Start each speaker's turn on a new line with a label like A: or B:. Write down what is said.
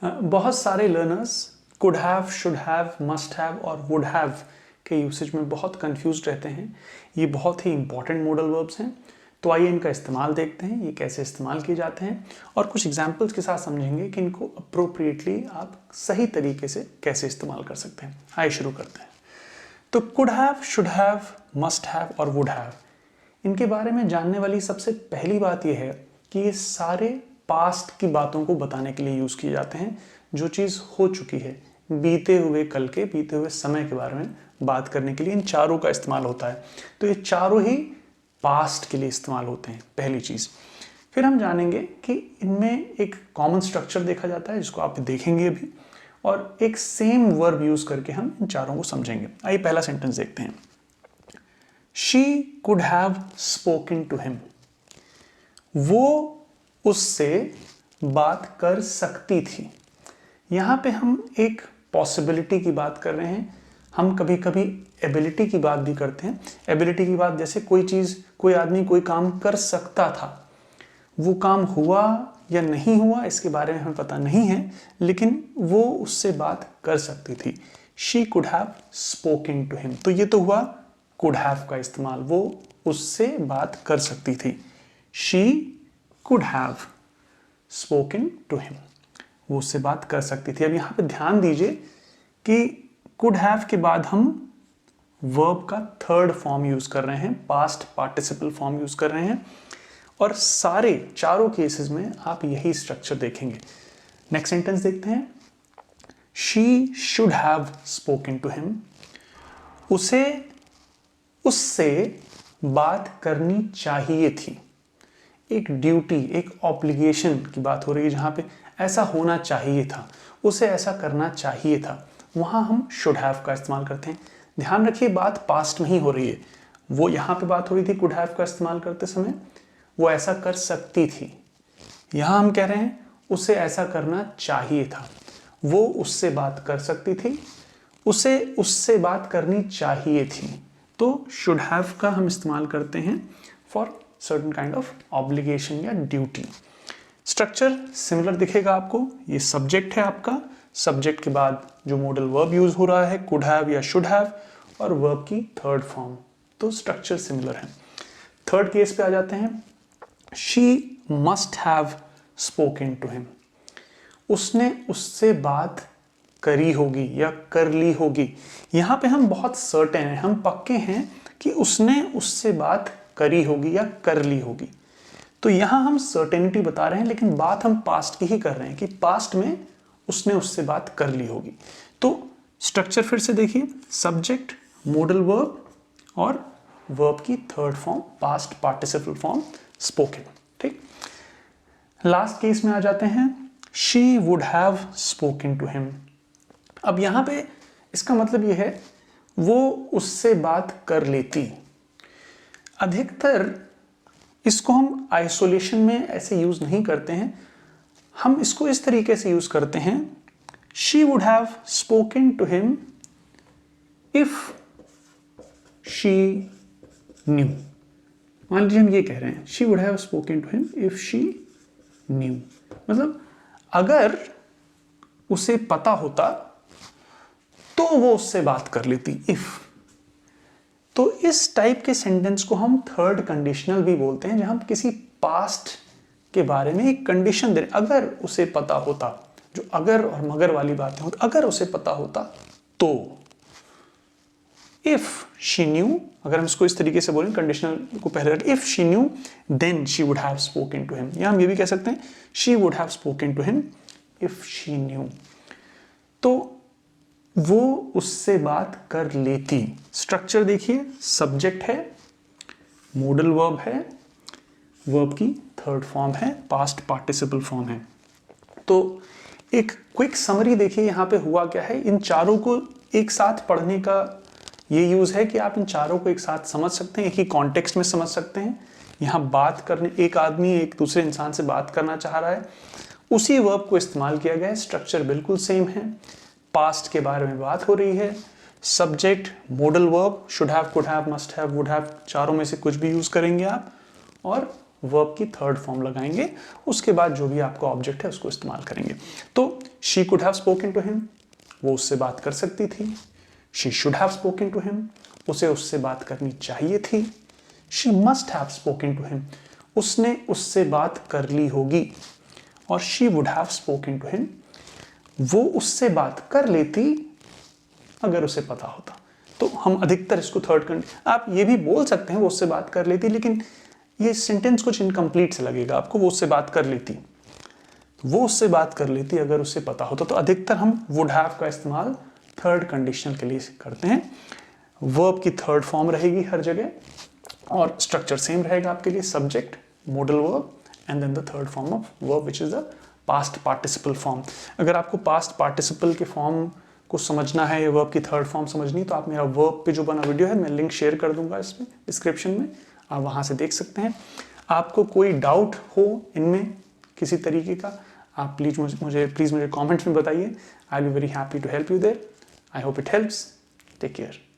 A: बहुत सारे learners could have, should have, must have और वुड हैव के यूसेज में बहुत कंफ्यूज रहते हैं। ये बहुत ही इंपॉर्टेंट मॉडल वर्ब्स हैं, तो आइए इनका इस्तेमाल देखते हैं, ये कैसे इस्तेमाल किए जाते हैं और कुछ एग्जाम्पल्स के साथ समझेंगे कि इनको अप्रोप्रिएटली आप सही तरीके से कैसे इस्तेमाल कर सकते हैं। आइए शुरू करते हैं। तो could have, should have, must have और वुड हैव, इनके बारे में जानने वाली सबसे पहली बात यह है कि ये सारे पास्ट की बातों को बताने के लिए यूज़ किए जाते हैं, जो चीज़ हो चुकी है, बीते हुए कल के, बीते हुए समय के बारे में बात करने के लिए इन चारों का इस्तेमाल होता है। तो ये चारों ही पास्ट के लिए इस्तेमाल होते हैं, पहली चीज़। फिर हम जानेंगे कि इनमें एक कॉमन स्ट्रक्चर देखा जाता है, जिसको आप देखेंगे अभी, और एक सेम वर्ब यूज़ करके हम इन चारों को समझेंगे। आइए पहला सेंटेंस देखते हैं। She could have spoken to him. वो उससे बात कर सकती थी। यहाँ पे हम एक पॉसिबिलिटी की बात कर रहे हैं। हम कभी कभी एबिलिटी की बात भी करते हैं। एबिलिटी की बात जैसे कोई चीज़, कोई आदमी कोई काम कर सकता था, वो काम हुआ या नहीं हुआ इसके बारे में हमें पता नहीं है, लेकिन वो उससे बात कर सकती थी। She could have spoken to him. तो ये तो हुआ could have का इस्तेमाल, वो उससे बात कर सकती थी। She could have spoken to him. वो उससे बात कर सकती थी। अब यहाँ पे ध्यान दीजिए कि could have के बाद हम verb का थर्ड फॉर्म यूज कर रहे हैं, पास्ट पार्टिसिपल फॉर्म यूज कर रहे हैं, और सारे चारों केसेस में आप यही स्ट्रक्चर देखेंगे। नेक्स्ट सेंटेंस देखते हैं। She should have spoken to him. उसे उससे बात करनी चाहिए थी। एक ड्यूटी, एक ऑब्लिगेशन की बात हो रही है, जहाँ पे ऐसा होना चाहिए था, उसे ऐसा करना चाहिए था, वहाँ हम शुड हैव का इस्तेमाल करते हैं। ध्यान रखिए बात पास्ट में ही हो रही है। वो यहाँ पे बात हो रही थी कुड हैव का इस्तेमाल करते समय, वो ऐसा कर सकती थी। यहाँ हम कह रहे हैं उसे ऐसा करना चाहिए था। वो उससे बात कर सकती थी, उसे उससे बात करनी चाहिए थी। तो शुड हैव का हम इस्तेमाल करते हैं for certain kind of obligation या ड्यूटी। स्ट्रक्चर सिमिलर दिखेगा आपको। ये सब्जेक्ट है आपका, सब्जेक्ट के बाद जो मॉडल वर्ब यूज हो रहा है कुड हैव या शुड हैव, और वर्ब की थर्ड फॉर्म, तो स्ट्रक्चर सिमिलर है। थर्ड केस पे आ जाते हैं। She must have spoken to him. उसने उससे बात करी होगी या कर ली होगी। यहाँ पे हम बहुत सर्टेन हैं, हम पक्के हैं कि उसने उससे बात करी होगी या कर ली होगी। तो यहाँ हम सर्टेनिटी बता रहे हैं, लेकिन बात हम पास्ट की ही कर रहे हैं कि पास्ट में उसने उससे बात कर ली होगी। तो स्ट्रक्चर फिर से देखिए, सब्जेक्ट, मॉडल वर्ब और वर्ब की third form, past participle form spoken. ठीक, लास्ट केस में आ जाते हैं। She would have spoken to him. अब यहाँ पे इसका मतलब यह है वो उससे बात कर लेती। अधिकतर इसको हम आइसोलेशन में ऐसे यूज नहीं करते हैं, हम इसको इस तरीके से यूज करते हैं। She would have spoken to him if she knew. मान लीजिए हम ये कह रहे हैं, she would have spoken to him if she knew, मतलब अगर उसे पता होता तो वो उससे बात कर लेती, इफ। तो इस टाइप के सेंटेंस को हम थर्ड कंडीशनल भी बोलते हैं, जहां हम किसी पास्ट के बारे में एक कंडीशन दे रहे हैं। अगर उसे पता होता, जो अगर और मगर वाली बातें होती, अगर उसे पता होता तो। इफ शी न्यू, अगर हम इसको इस तरीके से बोलें, कंडीशनल को पहले रखें, if she knew then she would have spoken to him, या हम ये भी कह सकते हैं she would have spoken to him if she knew. तो वो उससे बात कर लेती। स्ट्रक्चर देखिए, सब्जेक्ट है, मॉडल वर्ब है, वर्ब की थर्ड फॉर्म है, पास्ट पार्टिसिपल फॉर्म है। तो एक क्विक समरी देखिए यहाँ पे हुआ क्या है। इन चारों को एक साथ पढ़ने का ये यूज है कि आप इन चारों को एक साथ समझ सकते हैं, एक ही कॉन्टेक्स्ट में समझ सकते हैं। यहाँ बात करने, एक आदमी एक दूसरे इंसान से बात करना चाह रहा है, उसी वर्ब को इस्तेमाल किया गया है। स्ट्रक्चर बिल्कुल सेम है, पास्ट के बारे में बात हो रही है, subject, modal verb, should have, could have, must have, would have, चारों में से कुछ भी यूज करेंगे आप, और वर्ब की थर्ड फॉर्म लगाएंगे। उसके बाद जो भी आपका ऑब्जेक्ट है उसको इस्तेमाल करेंगे। तो she could have spoken to him, वो उससे बात कर सकती थी। She should have spoken to him, उसे उससे बात करनी चाहिए थी। She must have spoken to him, उसने उससे बात कर ली होगी। और she would have spoken to him, वो उससे बात कर लेती अगर उसे पता होता। तो हम अधिकतर इसको थर्ड कंडीशन, आप ये भी बोल सकते हैं वो उससे बात कर लेती, लेकिन ये सेंटेंस कुछ इनकम्प्लीट से लगेगा आपको। वो उससे बात कर लेती, वो उससे बात कर लेती अगर उसे पता होता। तो अधिकतर हम वुड हैव का इस्तेमाल थर्ड कंडीशनल के लिए करते हैं। वर्ब की थर्ड फॉर्म रहेगी हर जगह और स्ट्रक्चर सेम रहेगा आपके लिए, subject, modal verb and then the third form of verb which is the past participle form. अगर आपको पास्ट पार्टिसिपल के फॉर्म को समझना है या वर्ब की थर्ड फॉर्म समझनी तो आप मेरा वर्ब पे जो बना वीडियो है मैं लिंक शेयर कर दूंगा इसमें डिस्क्रिप्शन में, आप वहाँ से देख सकते हैं। आपको कोई डाउट हो इनमें किसी तरीके का, आप प्लीज़ मुझे कमेंट्स में बताइए। I will be very happy to help you there. I hope it helps. Take care.